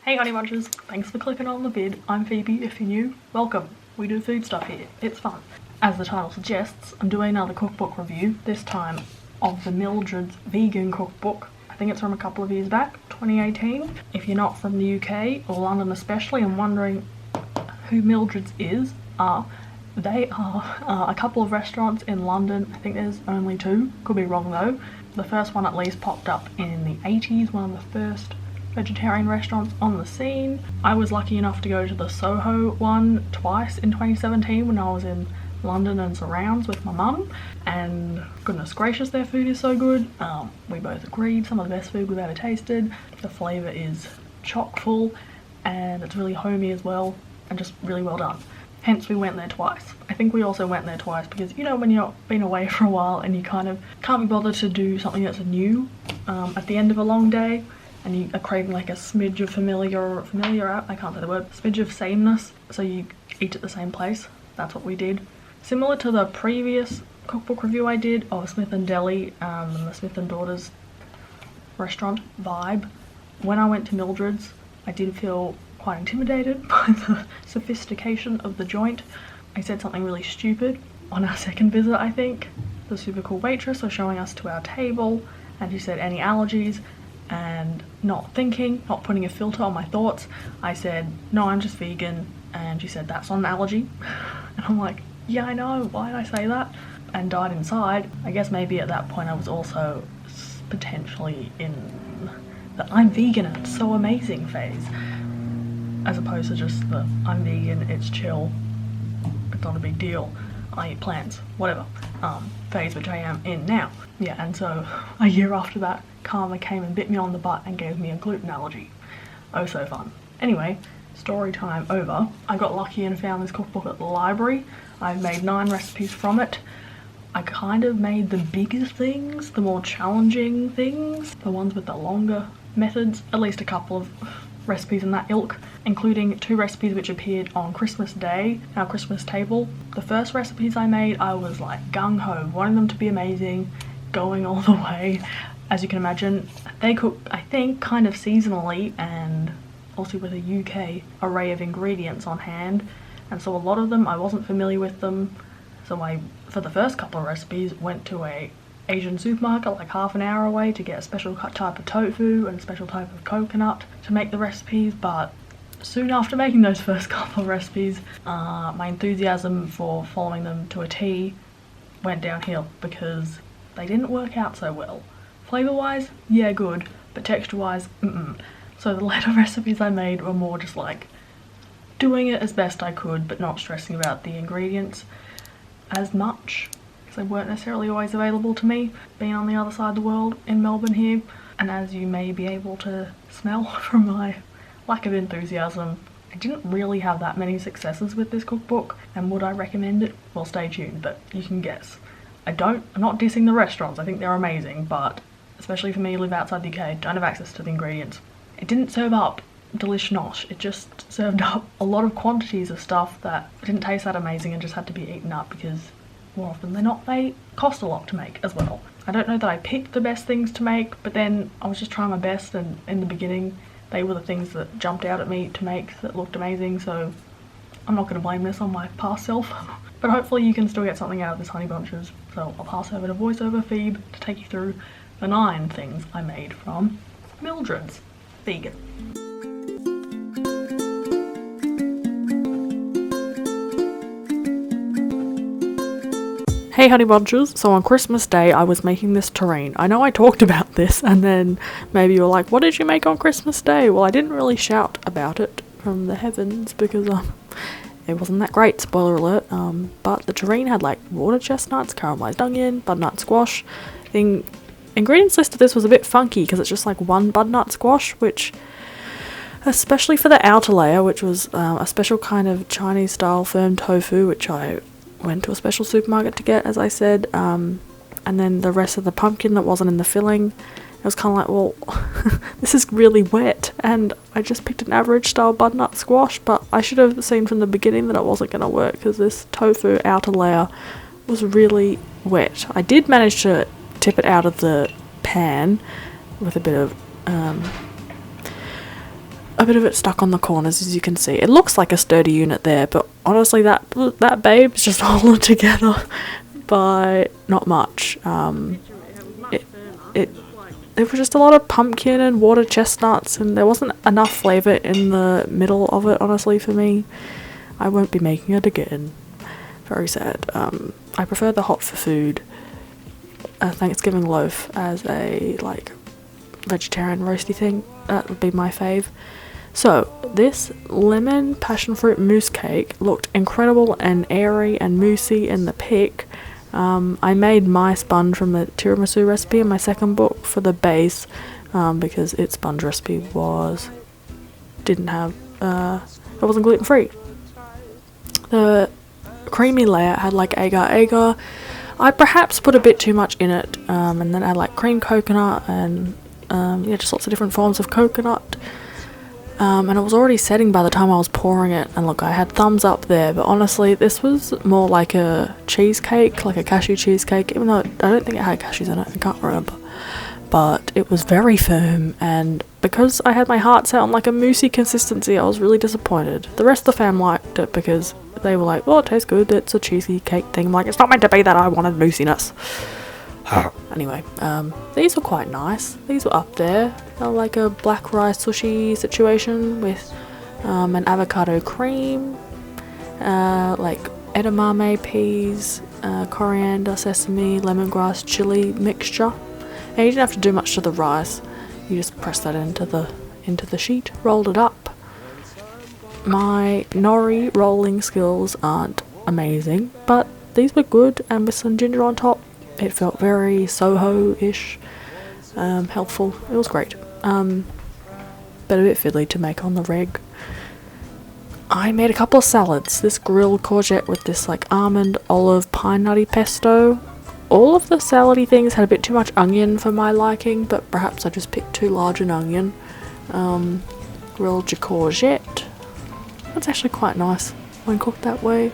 Hey Honey Bunches, thanks for clicking on the vid. I'm Phoebe, if you're new, welcome. We do food stuff here, it's fun. As the title suggests, I'm doing another cookbook review, this time of the Mildreds vegan cookbook. I think it's from a couple of years back, 2018. If you're not from the UK, or London especially, and wondering who Mildreds they are a couple of restaurants in London. I think there's only two, could be wrong though. The first one at least popped up in the 80s, one of the first vegetarian restaurants on the scene. I was lucky enough to go to the Soho one twice in 2017 when I was in London and surrounds with my mum, and goodness gracious, their food is so good. We both agreed, some of the best food we've ever tasted. The flavour is chock full and it's really homey as well and just really well done. Hence we went there twice. I think we also went there twice because, you know, when you've been away for a while and you kind of can't be bothered to do something that's new at the end of a long day, and you are craving like a smidge of I can't say the word, smidge of sameness, so you eat at the same place. That's what we did. Similar to the previous cookbook review I did of Smith & Deli and the Smith & Daughters restaurant vibe, when I went to Mildred's, I did feel quite intimidated by the sophistication of the joint. I said something really stupid on our second visit, I think. The super cool waitress was showing us to our table and she said, "Any allergies?" And not thinking, not putting a filter on my thoughts, I said, "No, I'm just vegan." And she said, "That's not an allergy." And I'm like, yeah, I know, why did I say that? And died inside. I guess maybe at that point I was also potentially in the I'm vegan and it's so amazing phase, as opposed to just the I'm vegan, it's chill, it's not a big deal, I eat plants, whatever, phase, which I am in now. Yeah, and so a year after that, Karma came and bit me on the butt and gave me a gluten allergy. Oh, so fun. Anyway, story time over. I got lucky and found this cookbook at the library. I've made 9 recipes from it. I kind of made the bigger things, the more challenging things, the ones with the longer methods, at least a couple of recipes in that ilk, including 2 recipes which appeared on Christmas Day, our Christmas table. The first recipes I made, I was like gung-ho, wanting them to be amazing, going all the way. As you can imagine, they cook, I think, kind of seasonally and also with a UK array of ingredients on hand, and so a lot of them I wasn't familiar with them, so I, for the first couple of recipes, went to a Asian supermarket like half an hour away to get a special type of tofu and a special type of coconut to make the recipes. But soon after making those first couple of recipes, my enthusiasm for following them to a T went downhill because they didn't work out so well. Flavour wise, yeah, good, but texture wise, So the later recipes I made were more just like doing it as best I could but not stressing about the ingredients as much, because they weren't necessarily always available to me, being on the other side of the world in Melbourne here. And as you may be able to smell from my lack of enthusiasm, I didn't really have that many successes with this cookbook. And would I recommend it? Well, stay tuned, but you can guess. I'm not dissing the restaurants, I think they're amazing, but especially for me who live outside the UK, don't have access to the ingredients. It didn't serve up delish nosh, it just served up a lot of quantities of stuff that didn't taste that amazing and just had to be eaten up because more often than not they cost a lot to make as well. I don't know that I picked the best things to make, but then I was just trying my best, and in the beginning they were the things that jumped out at me to make that looked amazing, so I'm not going to blame this on my past self. But hopefully you can still get something out of this, Honey Bunches. So I'll pass over to voiceover Phoebe to take you through the 9 things I made from Mildred's vegan. Hey Honey Bunches, so on Christmas Day I was making this terrine. I know I talked about this and then maybe you were like, what did you make on Christmas Day? Well, I didn't really shout about it from the heavens because it wasn't that great, spoiler alert, but the terrine had like water chestnuts, caramelized onion, butternut squash. The ingredients list of this was a bit funky because it's just like 1 butternut squash, which, especially for the outer layer, which was a special kind of Chinese style firm tofu, which I went to a special supermarket to get, as I said, and then the rest of the pumpkin that wasn't in the filling, it was kind of like, well, this is really wet, and I just picked an average style butternut squash, but I should have seen from the beginning that it wasn't going to work because this tofu outer layer was really wet. I did manage to tip it out of the pan with a bit of a bit of it stuck on the corners, as you can see. It looks like a sturdy unit there, but honestly that babe's just holding it together by not much. There was just a lot of pumpkin and water chestnuts, and there wasn't enough flavour in the middle of it, honestly, for me. I won't be making it again. Very sad. I prefer the hot for food Thanksgiving loaf as a, like, vegetarian roasty thing. That would be my fave. So, this lemon passion fruit mousse cake looked incredible and airy and moussey in the pic. I made my sponge from the tiramisu recipe in my second book for the base, because its sponge recipe it wasn't gluten free. The creamy layer had like agar. I perhaps put a bit too much in it, and then I had like cream coconut and just lots of different forms of coconut. And it was already setting by the time I was pouring it, and look, I had thumbs up there, but honestly this was more like a cheesecake, like a cashew cheesecake, even though I don't think it had cashews in it, I can't remember. But it was very firm, and because I had my heart set on like a moussey consistency, I was really disappointed. The rest of the fam liked it because they were like, well, it tastes good, it's a cheesecake thing. I'm like, it's not meant to be that, I wanted moussiness. Anyway, these were quite nice. These were up there. They were like a black rice sushi situation with an avocado cream, like edamame peas, coriander, sesame, lemongrass, chili mixture. And you didn't have to do much to the rice. You just press that into the sheet, rolled it up. My nori rolling skills aren't amazing, but these were good, and with some ginger on top, it felt very Soho-ish, helpful. It was great, but a bit fiddly to make on the reg. I made a couple of salads. This grilled courgette with this like almond, olive, pine nutty pesto. All of the salady things had a bit too much onion for my liking, but perhaps I just picked too large an onion. Grilled courgette. That's actually quite nice when cooked that way.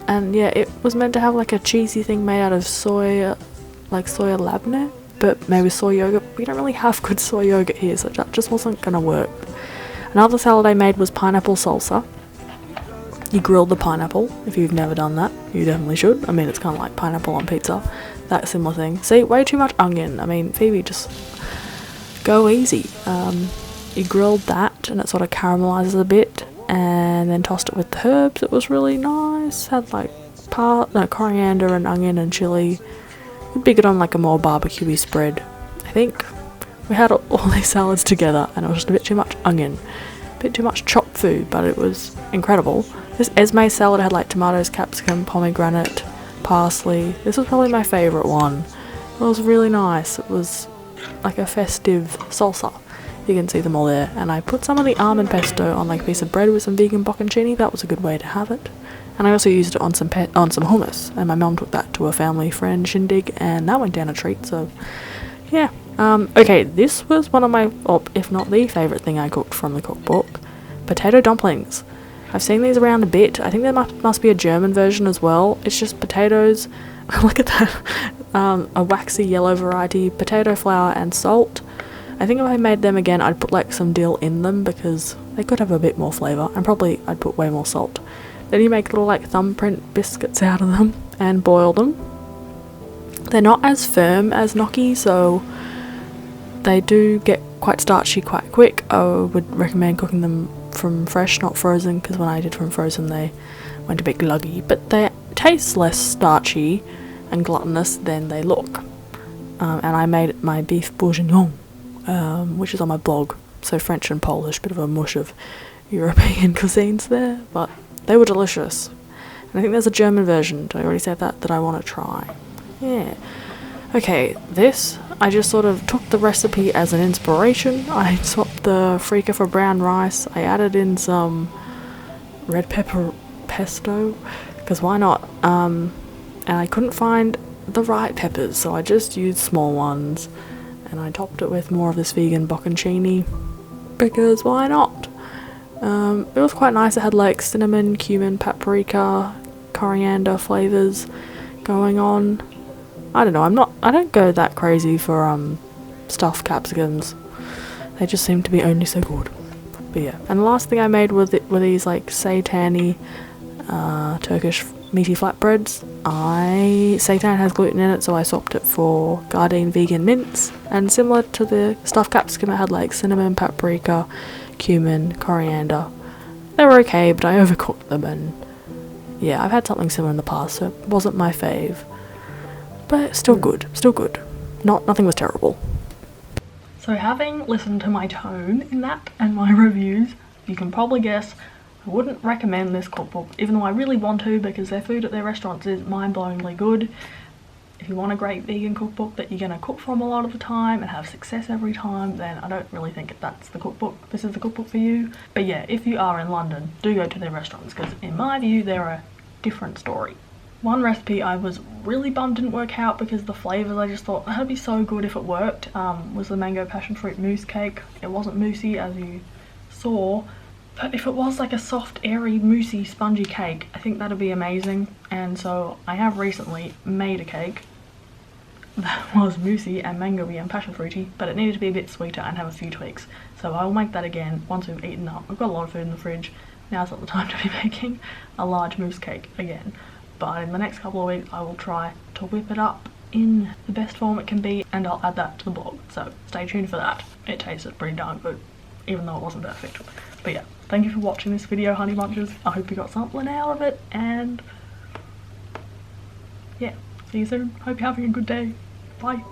And yeah, it was meant to have like a cheesy thing made out of soya labneh, but maybe soy yogurt. We don't really have good soy yogurt here, so that just wasn't gonna work. Another salad I made was pineapple salsa. You grilled the pineapple. If you've never done that, you definitely should. I mean, it's kind of like pineapple on pizza, that similar thing. See, way too much onion. I mean, Phoebe, just go easy. You grilled that, and it sort of caramelizes a bit, and then tossed it with the herbs. It was really nice. Had like coriander and onion and chili. It'd be good on like a more barbecue-y spread. I think we had all these salads together, and it was just a bit too much onion, a bit too much chopped food, but it was incredible. This Esme salad had like tomatoes, capsicum, pomegranate, parsley. This was probably my favourite one. It was really nice. It was like a festive salsa. You can see them all there. And I put some of the almond pesto on like a piece of bread with some vegan bocconcini. That was a good way to have it. And I also used it on some hummus. And my mum took that to a family friend shindig, and that went down a treat. So yeah. Okay, this was one of my, if not the favourite thing I cooked from the cookbook. Potato dumplings. I've seen these around a bit. I think there must be a German version as well. It's just potatoes. Look at that. A waxy yellow variety, potato flour and salt. I think if I made them again, I'd put like some dill in them because they could have a bit more flavour, and probably I'd put way more salt. Then you make little like thumbprint biscuits out of them and boil them. They're not as firm as gnocchi, so they do get quite starchy quite quick. I would recommend cooking them from fresh, not frozen, because when I did from frozen they went a bit gluggy, but they taste less starchy and gluttonous than they look. And I made my beef bourguignon, which is on my blog, so French and Polish, bit of a mush of European cuisines there, but they were delicious. And I think there's a German version, did I already say that I want to try? Yeah. Okay, this, I just sort of took the recipe as an inspiration. I swapped the freekeh for brown rice. I added in some red pepper pesto, because why not? And I couldn't find the right peppers, so I just used small ones. And I topped it with more of this vegan bocconcini, because why not? It was quite nice. It had like cinnamon, cumin, paprika, coriander flavours going on. I don't know, I don't go that crazy for stuffed capsicums. They just seem to be only so good. But yeah, and the last thing I made were these like seitani Turkish meaty flatbreads. Seitan has gluten in it, so I swapped it for Gardein vegan mince, and similar to the stuffed capsicum, it had like cinnamon, paprika, cumin, coriander. They were okay, but I overcooked them, and yeah, I've had something similar in the past, so it wasn't my fave, but still good, nothing was terrible. So having listened to my tone in that and my reviews, you can probably guess I wouldn't recommend this cookbook, even though I really want to, because their food at their restaurants is mind-blowingly good. If you want a great vegan cookbook that you're going to cook from a lot of the time and have success every time, then I don't really think that's the cookbook. This is the cookbook for you. But yeah, if you are in London, do go to their restaurants, because in my view, they're a different story. One recipe I was really bummed didn't work out because the flavours, I just thought that'd be so good if it worked, was the mango passion fruit mousse cake. It wasn't moussey as you saw, but if it was like a soft, airy, moussey, spongy cake, I think that'd be amazing. And so I have recently made a cake that was moussey and mango-y and passion fruity, but it needed to be a bit sweeter and have a few tweaks. So I will make that again once we've eaten up. We've got a lot of food in the fridge. Now's not the time to be making a large mousse cake again. But in the next couple of weeks I will try to whip it up in the best form it can be, and I'll add that to the blog, so stay tuned for that. It tasted pretty darn good, even though it wasn't perfect. But yeah, thank you for watching this video, honey bunches. I hope you got something out of it, and yeah, see you soon. Hope you're having a good day. Bye.